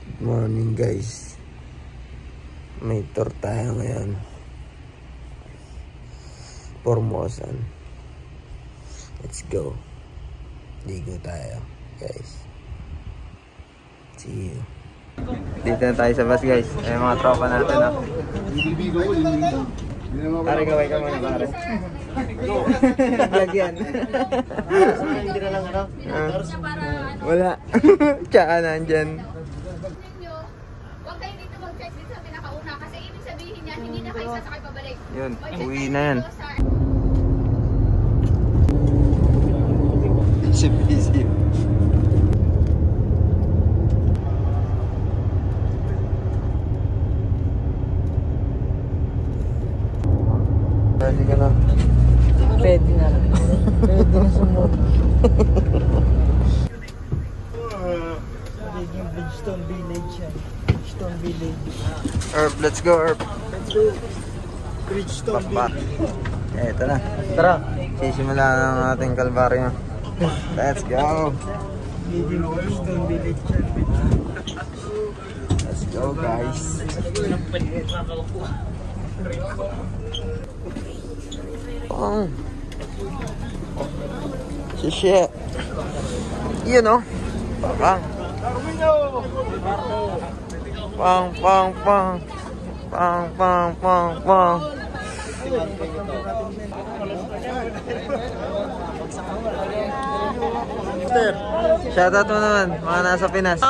Good morning guys. May tour tayo ngayon. Formosan. Let's go. Ligo tayo guys. See you. Dito na tayo sa bus guys. Ay mga tropa natin ha. Pare gaway ka muna pare. Lagyan. Hindi na lang ano. Wala. Tsaka nandyan. Huwag kayo dito mag-check dito sa pinakauna kasi ibig sabihin niya hindi na kayo sasakay pabalik. Yun, uwi na yan. Isip-isip. Ready ka na? Ready na lang. Ready na sumunod. Nagiging Bridgestone Village yan. Bridgestone Village. Herb, let's go Herb. Let's go. Bridgestone Village. Eto na. Tara. Sisimula ng ating kalbaryo. Let's go. Nagiging Bridgestone Village yan. Let's go guys. Oh. Shit. You know. Bang. Pang pang pang. Pang pang pang pang. Shoutout mo naman mga nasa Pinas.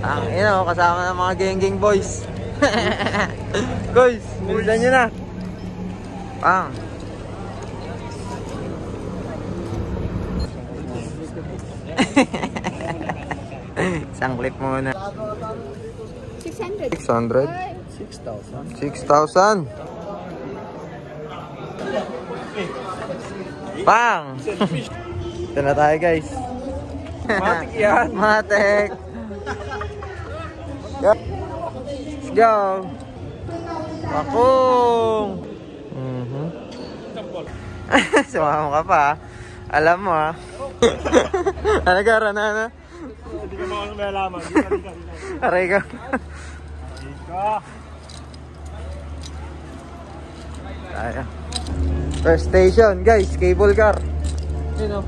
Ang ino kasama ng mga geng-geng boys. Guys, bilisan nyo na. Pang. Isang clip muna. 600. 600? 6,000. 6,000. Pang! Ito na tayo guys. Matik yan. Matik. Let's go. Pakong. Sumama ka pa. Alam mo ha. Ano ka Ranana? Hindi ka mga may alaman. Aray ka. Tayo. First station guys, cable car. Yun o.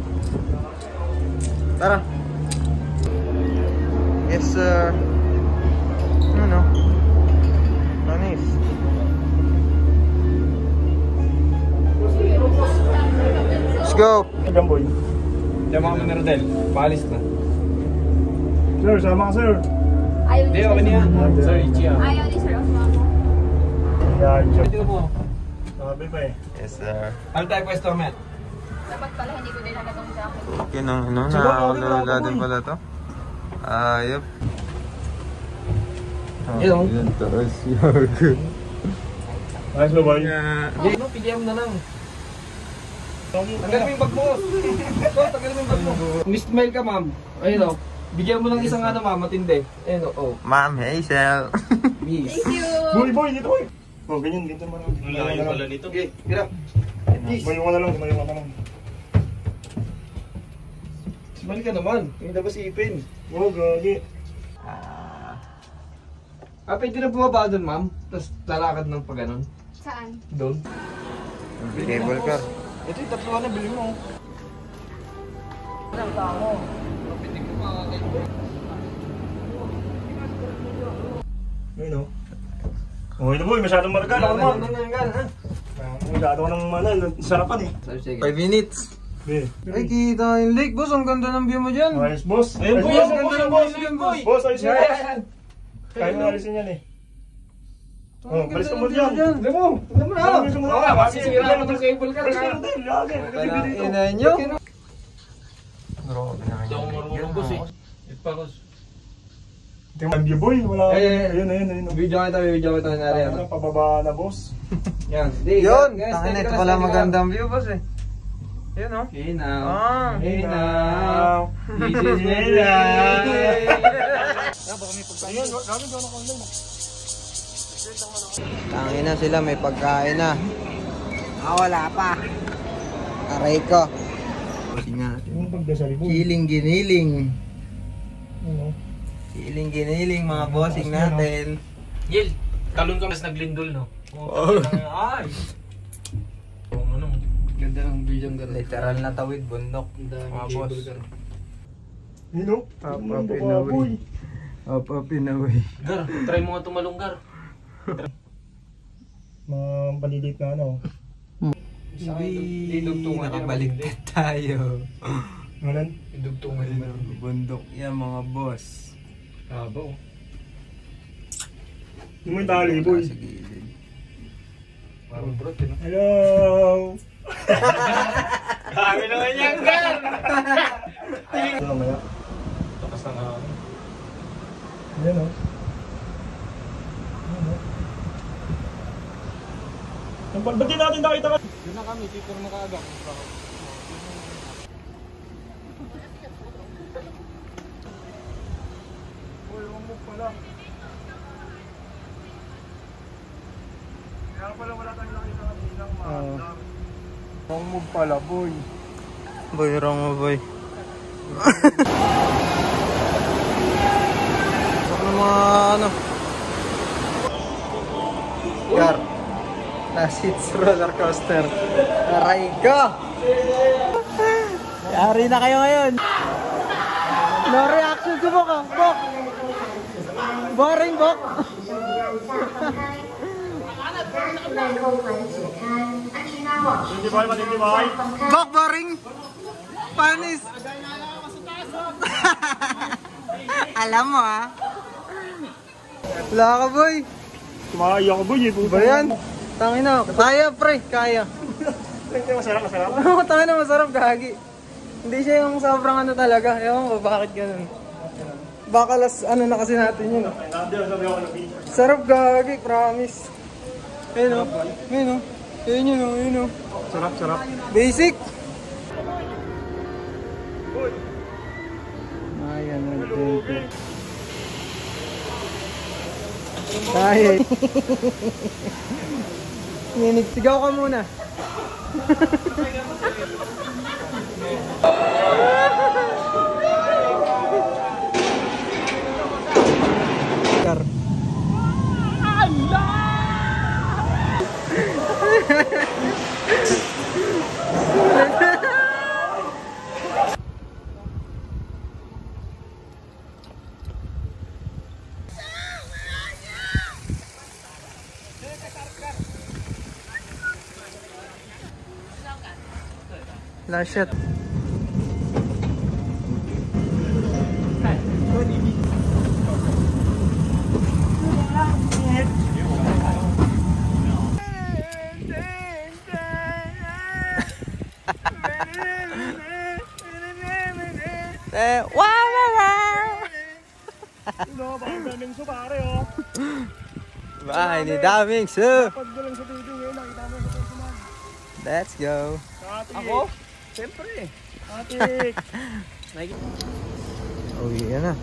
Tara. Yes sir. Ano? Manis. Let's go. Gamboy. Sama kami ni Rodel. Paalis na. Sir, sama ka sir. Ayaw Hindi, ni okay na yan. Sir. Sir, Ichia. Ayaw ni Sir Osman. Yan, sir. Dito po. Sabi pa eh. Yes sir. Ano tayo pwesto, Matt? Dapat pala hindi ko dinala tong jacket. Okay nang ano, nakakalala din pala to. Ayop. Yun. Yan, taas yago. Ayos ba boy? Hindi, no, pilihan mo na lang. Tagal mo yung bag mo. Tagal mo yung bag mo. Missed-mail ka, ma'am. Ayun o. Bigyan mo ng isang ano, ma'am, matindi. Ayun o. Ma'am Hazel. Miss. Thank you. Boy, dito boy. Oh, ganyan, dito naman. Layo pala nito. Okay, gira. Tumayo ka na lang, tumayo ka na lang. Smile ka naman. Hindi na ba si Ipin? Oh, gagi. Pwede na bumaba doon, ma'am. Tapos lalakad ng pag ganun. Saan? Doon. Cable car. Ito yung tatlo na, bili mo. Ang tamo. Pitik mo mga kayo. Ayun o. Okay na boy, masyadong maragala ka naman. Masyado ka ng sarapan eh. 5 minutes. Ay, kita yung lake, boss. Ang ganda ng view mo dyan. Ayos boss. Ayun, boy, Ayos, ang ganda ng boss. view mo dyan, boy. Boss, ayos yan. Yan. Kaya na alisin yan eh. Oh, balis ka mo Tingnan dyan. Tignan mo. Tignan mo na. Balis ka mo Oo nga, dyan. masisira mo itong cable car. Balis ka mo dyan. Lagi. Nagkatibid dito. Ina nyo. Hindi ako marunong boss eh. Ipakos. Tingnan mo view boy. Wala. Ayun. Video kita nangyari. Ano, pababa na boss. Yan. Yun. Tangin, ito pala magandang view, boss eh. Yun o. Hey now. Ah. Hey now. This is my life. Ayun, grabe daw na online. Tangin na sila, may pagkain na. Wala pa. Aray ko. Yung pagdasal boy. Giling giniling. Ano? Giling-giniling mga bossing natin. Yel, talon ka mas naglindol, no? Oh. Ay! Ano? Ganda ng video ng Literal na tawid, bundok. Mga boss. Yun o. Up in a way. Up in a way. Gar, try mo nga tumalong, Gar. Mga palilit na ano. Hindi, nakabaliktad tayo. Ngalan? Idugtungan mo. Bundok yan mga boss. Haba, oh. Yung may tali, boy. Sa gilid. Parang brot, eh, no? Hello! Kami naman yan, Gar! Ano maya? Takas na nga. Ayan o. Ba't di natin nakita ka? Yun na kami, dito na makaagang. Uy, umok pala. Kaya pala wala tayong nakita kabilang maandang. Wrong move pala, boy. Boy, wrong mo boy. Ano mga ano? Gar. Last hits roller coaster. Aray ko! Yari na kayo ngayon. No reaction si Bok ah. Bok! Boring Bok! Matintibay, matintibay. Bok, boring! Panis! Alam mo ah. Wala ka boy. Tumaya ko, boy. Ba yan? Tangina, kaya pre, kaya. Masarap, masarap. Oo, tangina, masarap gagi. Hindi siya yung sobrang ano talaga. Ewan ko, bakit ganun. Baka last ano na kasi natin yun. Sarap gagi, promise. Ayun o, ayun o. Ayun yun o, ayun o. Sarap, sarap. Basic. Ayan, nag-tempo. Kaya. Sigaw ka muna. Kar. Last shot. Bahay ni Daming Su. Let's go. Ako? Siyempre. Atik. Oh, yan na.